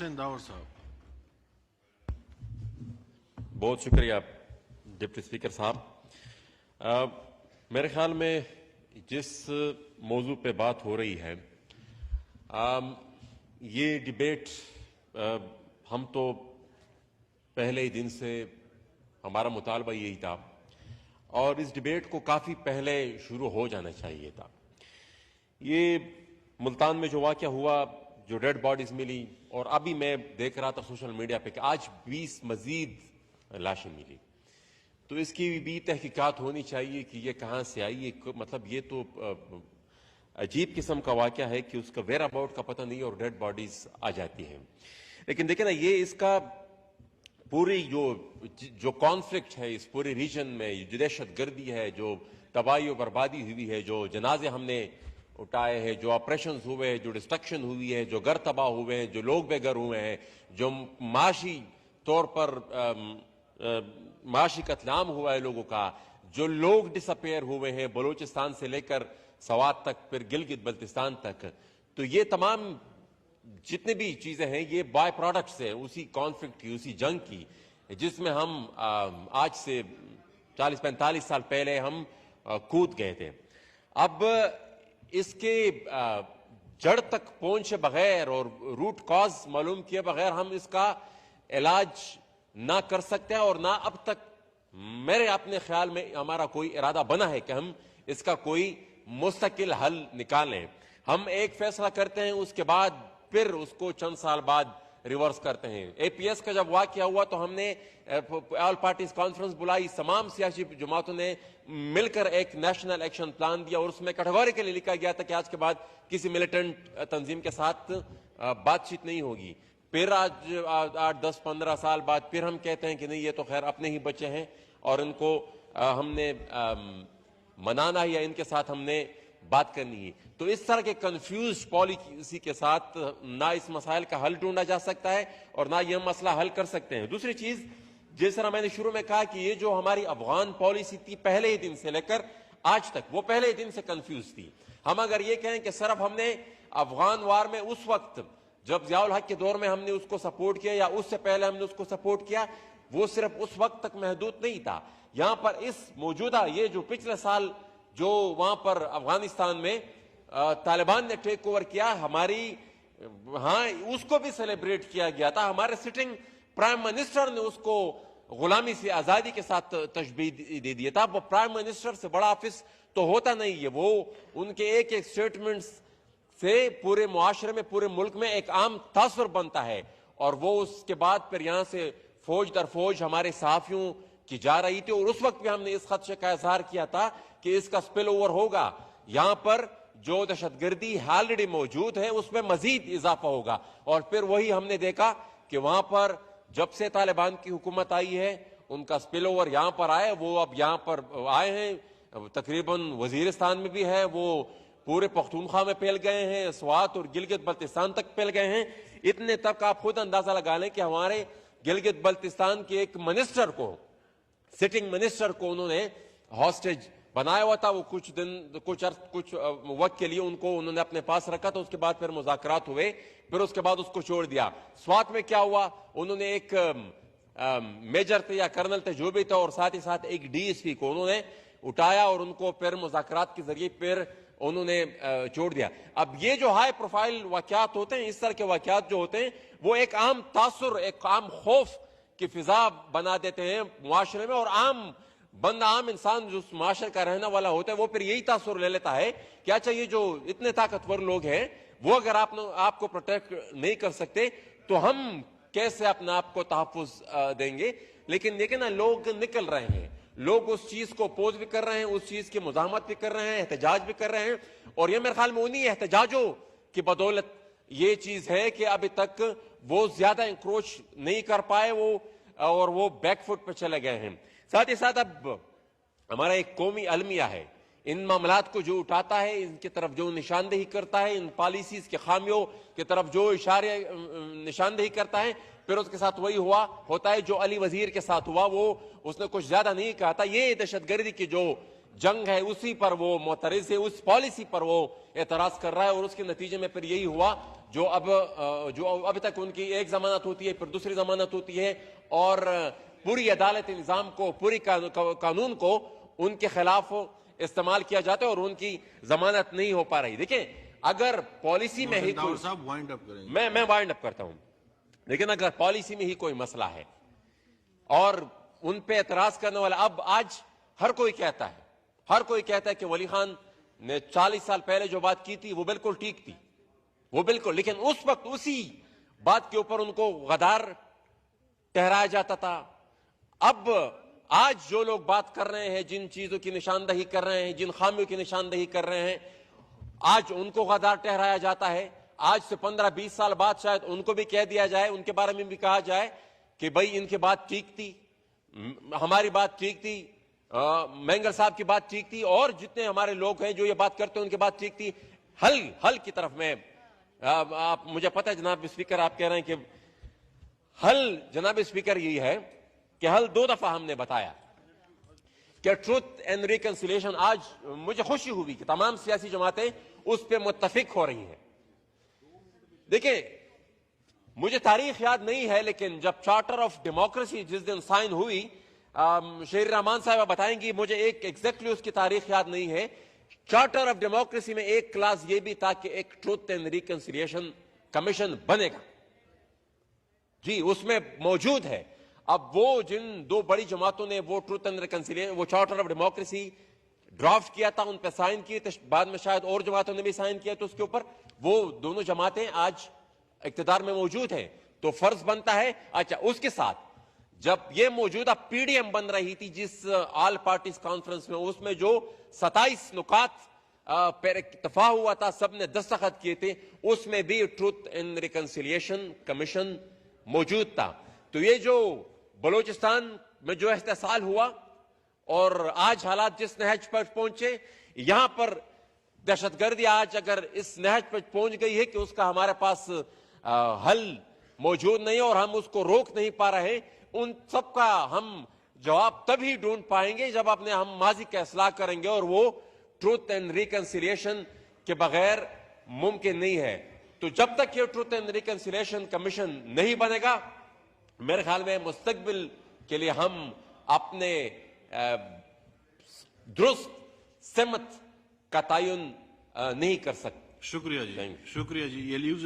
داور صاحب بہت شکریہ ڈپٹی اسپیکر صاحب. میرے خیال میں جس موضوع پہ بات ہو رہی ہے یہ ڈیبیٹ ہم تو پہلے ہی دن سے ہمارا مطالبہ یہی تھا اور اس ڈیبیٹ کو کافی پہلے شروع ہو جانا چاہیے تھا. یہ ملتان میں جو واقعہ ہوا، جو ڈیڈ باڈیز ملی، اور ابھی میں دیکھ رہا تھا سوشل میڈیا پہ کہ آج 20 مزید لاشیں ملی، تو اس کی بھی تحقیقات ہونی چاہیے کہ یہ کہاں سے آئی. مطلب یہ تو عجیب قسم کا واقعہ ہے کہ اس کا ویئر اباؤٹ کا پتہ نہیں اور ڈیڈ باڈیز آ جاتی ہیں. لیکن دیکھیں نا، یہ اس کا پوری جو کانفلکٹ ہے اس پورے ریجن میں، جو دہشت گردی ہے، جو تباہی و بربادی ہوئی ہے، جو جنازے ہم نے اٹھائے ہیں، جو آپریشنز ہوئے ہیں، جو ڈسٹرکشن ہوئی ہے، جو گھر تباہ ہوئے ہیں، جو لوگ بے گھر ہوئے ہیں، جو معاشی طور پر معاشی قتل عام ہوا ہے لوگوں کا، جو لوگ ڈس اپیئر ہوئے ہیں بلوچستان سے لے کر سوات تک، پھر گلگت بلتستان تک. تو یہ تمام جتنے بھی چیزیں ہیں یہ بائی پروڈکٹس ہیں اسی کانفلکٹ کی، اسی جنگ کی، جس میں ہم آج سے 40-45 سال پہلے ہم کود گئے تھے. اب اس کے جڑ تک پہنچے بغیر اور روٹ کاز معلوم کیے بغیر ہم اس کا علاج نہ کر سکتے ہیں، اور نہ اب تک میرے اپنے خیال میں ہمارا کوئی ارادہ بنا ہے کہ ہم اس کا کوئی مستقل حل نکالیں. ہم ایک فیصلہ کرتے ہیں، اس کے بعد پھر اس کو چند سال بعد ریورس کرتے ہیں. اے پی ایس کا جب واقعہ ہوا تو ہم نے آل پارٹیز کانفرنس بلائی، تمام سیاسی جماعتوں نے مل کر ایک نیشنل ایکشن پلان دیا، اور اس میں کیٹیگوریکلی لکھا گیا تھا کہ آج کے بعد کسی ملیٹنٹ تنظیم کے ساتھ بات چیت نہیں ہوگی. پھر آج 8-10-15 سال بعد پھر ہم کہتے ہیں کہ نہیں، یہ تو خیر اپنے ہی بچے ہیں اور ان کو ہم نے منانا ہے یا ان کے ساتھ ہم نے بات کرنی ہے. تو اس طرح کے کنفیوز پالیسی کے ساتھ نہ اس مسائل کا حل ڈھونڈا جا سکتا ہے اور نہ یہ مسئلہ حل کر سکتے ہیں. دوسری چیز، جس طرح میں نے شروع میں کہا کہ یہ جو ہماری افغان پالیسی تھی پہلے ہی دن سے لے کر آج تک، وہ پہلے ہی دن سے کنفیوز تھی. ہم اگر یہ کہیں کہ صرف ہم نے افغان وار میں اس وقت جب ضیاء الحق کے دور میں ہم نے اس کو سپورٹ کیا یا اس سے پہلے ہم نے اس کو سپورٹ کیا، وہ صرف اس وقت تک محدود نہیں تھا. یہاں پر اس موجودہ یہ جو پچھلے سال جو وہاں پر افغانستان میں طالبان نے ٹیک اوور کیا، ہماری اس کو بھی سیلیبریٹ کیا گیا تھا. ہمارے سٹنگ پرائم منسٹر نے اس کو غلامی سے آزادی کے ساتھ تشبیہ دے دیا تھا. وہ پرائم منسٹر سے بڑا آفس تو ہوتا نہیں ہے، وہ ان کے ایک ایک سٹیٹمنٹس سے پورے معاشرے میں، پورے ملک میں ایک عام تاثر بنتا ہے. اور وہ اس کے بعد پھر یہاں سے فوج در فوج ہمارے صحافیوں کی جا رہی تھی، اور اس وقت بھی ہم نے اس خدشے کا اظہار کیا تھا کہ اس کا سپل اوور ہوگا. یہاں پر جو دہشت گردی آلریڈی موجود ہے اس میں مزید اضافہ ہوگا. اور پھر وہی ہم نے دیکھا کہ وہاں پر جب سے طالبان کی حکومت آئی ہے ان کا سپل اوور یہاں پر آئے. وہ اب یہاں پر آئے ہیں، تقریباً وزیرستان میں بھی ہے، وہ پورے پختونخوا میں پھیل گئے ہیں، سوات اور گلگت بلتستان تک پھیل گئے ہیں. اتنے تک آپ خود اندازہ لگا لیں کہ ہمارے گلگت بلتستان کے ایک منسٹر کو، سٹنگ منسٹر کو انہوں نے ہاسٹیج بنایا ہوا تھا. وہ کچھ وقت کے لیے ان کو انہوں نے اپنے پاس رکھا تھا. اس کے بعد پھر مذاکرات ہوئے، پھر اس کے بعد اس کو چھوڑ دیا. سوات میں کیا ہوا، انہوں نے ایک میجر تھے یا کرنل تھے جو بھی تھا، اور ساتھ ہی ساتھ ایک ڈی ایس پی کو انہوں نے اٹھایا اور ان کو پھر مذاکرات کے ذریعے پھر انہوں نے چھوڑ دیا. اب یہ جو ہائی پروفائل واقعات ہوتے ہیں، اس طرح کے واقعات جو ہوتے ہیں، وہ ایک عام تاثر، ایک عام خوف کی فضا بنا دیتے ہیں معاشرے میں، اور عام انسان جو اس معاشرے کا رہنے والا ہوتا ہے وہ پھر یہی تاثر لے لیتا ہے کہ اچھا یہ جو اتنے طاقتور لوگ ہیں وہ اگر آپ کو پروٹیکٹ نہیں کر سکتے تو ہم کیسے اپنے آپ کو تحفظ دیں گے. لیکن دیکھیں نا، لوگ نکل رہے ہیں، لوگ اس چیز کو اپوز بھی کر رہے ہیں، اس چیز کی مزاحمت بھی کر رہے ہیں، احتجاج بھی کر رہے ہیں. اور یہ میرے خیال میں انہی احتجاجوں کی بدولت یہ چیز ہے کہ ابھی تک وہ زیادہ انکروچ نہیں کر پائے اور وہ بیک فٹ پہ چلے گئے ہیں. ساتھ ہی ساتھ اب ہمارا ایک قومی المیہ ہے، ان معاملات کو جو اٹھاتا ہے، ان کی طرف جو نشاندہی کرتا ہے، ان پالیسیز کے خامیوں کی طرف جو اشارے نشاندہی کرتا ہے، پھر اس کے ساتھ وہی ہوتا ہے جو علی وزیر کے ساتھ ہوا. اس نے کچھ زیادہ نہیں کہا تھا. یہ دہشت گردی کی جو جنگ ہے اسی پر وہ معترض ہے، اس پالیسی پر وہ اعتراض کر رہا ہے، اور اس کے نتیجے میں پھر یہی ہوا جو اب تک ان کی ایک ضمانت ہوتی ہے، پھر دوسری ضمانت ہوتی ہے، اور پوری عدالت نظام کو، پوری قانون کو ان کے خلاف استعمال کیا جاتا ہے اور ان کی ضمانت نہیں ہو پا رہی. دیکھیں اگر پالیسی میں ہی میں وائنڈ اپ کرتا ہوں، لیکن اگر پالیسی میں ہی کوئی مسئلہ ہے اور ان پہ اعتراض کرنے والا آج ہر کوئی کہتا ہے کہ ولی خان نے 40 سال پہلے جو بات کی تھی وہ بالکل ٹھیک تھی، وہ بالکل، لیکن اس وقت اسی بات کے اوپر ان کو غدار ٹھہرایا جاتا تھا. اب آج جو لوگ بات کر رہے ہیں، جن چیزوں کی نشاندہی کر رہے ہیں، جن خامیوں کی نشاندہی کر رہے ہیں، آج ان کو غدار ٹھہرایا جاتا ہے. آج سے 15-20 سال بعد شاید ان کو بھی کہہ دیا جائے، ان کے بارے میں بھی کہا جائے کہ بھائی ان کی بات ٹھیک تھی، ہماری بات ٹھیک تھی، مینگل صاحب کی بات ٹھیک تھی، اور جتنے ہمارے لوگ ہیں جو یہ بات کرتے ہیں ان کی بات ٹھیک تھی. حل کی طرف میں مجھے پتہ ہے جناب اسپیکر آپ کہہ رہے ہیں کہ حل، جناب اسپیکر یہی ہے کہ حل 2 دفعہ ہم نے بتایا کہ ٹروتھ اینڈ ریکنسیلیشن. آج مجھے خوشی ہوئی کہ تمام سیاسی جماعتیں اس پہ متفق ہو رہی ہیں. دیکھیں مجھے تاریخ یاد نہیں ہے، لیکن جب چارٹر آف ڈیموکریسی جس دن سائن ہوئی، شہری رحمان صاحبہ بتائیں گی، مجھے ایگزیکٹلی اس کی تاریخ یاد نہیں ہے. چارٹر آف ڈیموکریسی میں ایک کلاس یہ بھی تھا کہ ایک ٹروتھ اینڈ ریکنسیلیشن کمیشن بنے گا. جی اس میں موجود ہے. اب وہ جن 2 بڑی جماعتوں نے وہ ٹروتھ اینڈ ریکنسیلیشن، وہ چارٹر آف ڈیموکریسی ڈرافٹ کیا تھا، ان پہ سائن کیے تھے، بعد میں شاید اور جماعتوں نے بھی سائن کیا تو اس کے اوپر، وہ دونوں جماعتیں آج اقتدار میں موجود ہیں. تو فرض بنتا ہے، اچھا اس کے ساتھ جب یہ موجودہ پی ڈی ایم بن رہی تھی جس آل پارٹیز کانفرنس میں، اس میں جو 27 نکات پر اتفاق ہوا تھا، سب نے دستخط کیے تھے، اس میں بھی ٹروتھ اینڈ ریکنسیلیشن کمیشن موجود تھا. تو یہ جو بلوچستان میں جو استحصال ہوا اور آج حالات جس نہج پر پہنچے، یہاں پر دہشت گردی آج اگر اس نہج پر پہنچ گئی ہے کہ اس کا ہمارے پاس حل موجود نہیں اور ہم اس کو روک نہیں پا رہے، ان سب کا ہم جواب تبھی ڈھونڈ پائیں گے جب ہم ماضی کا اصلاح کریں گے، اور وہ ٹروتھ اینڈ ریکنسیلیشن کے بغیر ممکن نہیں ہے. تو جب تک یہ ٹروتھ اینڈ ریکنسیلیشن کمیشن نہیں بنے گا، میرے خیال میں مستقبل کے لیے ہم اپنے درست سمت کا تعین نہیں کر سکتے. شکریہ جی، شکریہ جی. یہ لیوز